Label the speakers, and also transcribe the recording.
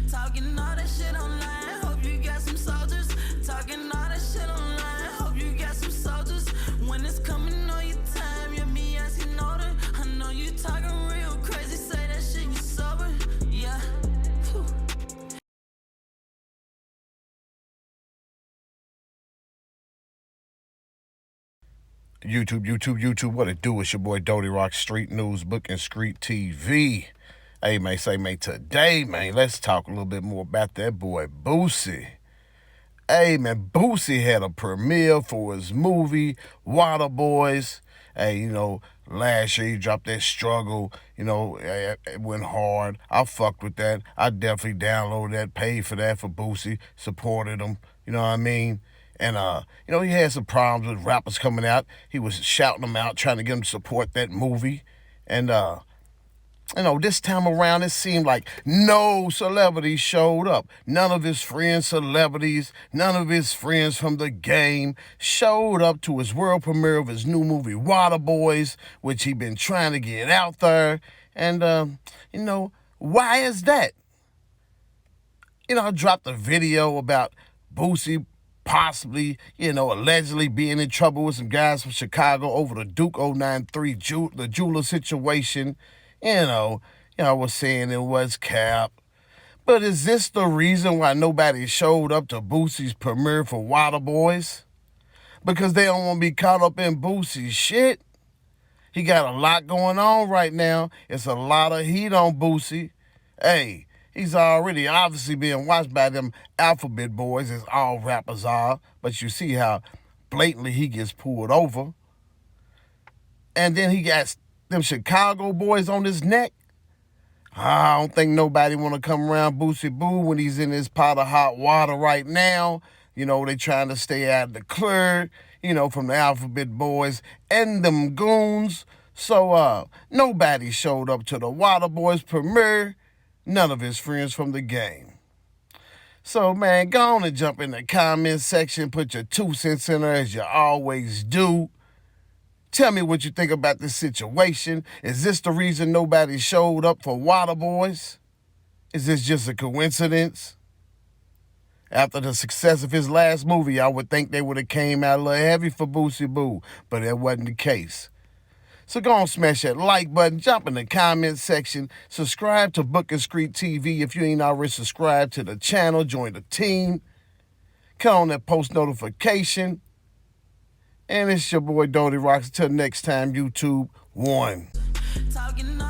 Speaker 1: Talking all that shit online, hope you got some soldiers. Talking all that shit online, hope you got some soldiers. When it's coming on your time, you're me asking order. I know you talking real crazy, say that shit you sober. Yeah. Whew.
Speaker 2: YouTube, what it do? It's your boy Doty Rock, Street News, Book and Street TV. Hey, man, today, man, let's talk a little bit more about that boy Boosie. Hey, man, Boosie had a premiere for his movie, Waterboyz. Hey, last year he dropped that Struggle. It went hard. I fucked with that. I definitely downloaded that, paid for that for Boosie, supported him. You know what I mean? And, he had some problems with rappers coming out. He was shouting them out, trying to get them to support that movie. And, this time around, it seemed like no celebrities showed up. None of his friends celebrities, none of his friends from the game showed up to his world premiere of his new movie, Waterboyz, which he been trying to get out there. And, why is that? I dropped a video about Boosie possibly, allegedly being in trouble with some guys from Chicago over the Duke093 the jeweler situation. I was saying it was cap. But is this the reason why nobody showed up to Boosie's premiere for Waterboyz? Because they don't want to be caught up in Boosie's shit? He got a lot going on right now. It's a lot of heat on Boosie. Hey, he's already obviously being watched by them alphabet boys, as all rappers are. But you see how blatantly he gets pulled over. And then he got them Chicago boys on his neck. I don't think nobody want to come around Boosie Boo when he's in his pot of hot water right now. They trying to stay out of the clear, from the alphabet boys and them goons. So nobody showed up to the Waterboyz premiere. None of his friends from the game. So, man, go on and jump in the comment section. Put your 2 cents in there as you always do. Tell me what you think about this situation. Is this the reason nobody showed up for Waterboyz? Is this just a coincidence? After the success of his last movie, I would think they would have came out a little heavy for Boosie Boo, but that wasn't the case. So go on, smash that like button, jump in the comment section, subscribe to Book and Street TV if you ain't already subscribed to the channel, join the team, click on that post notification, and it's your boy Doty Rocks. Until next time, YouTube, one.
Speaker 1: Talking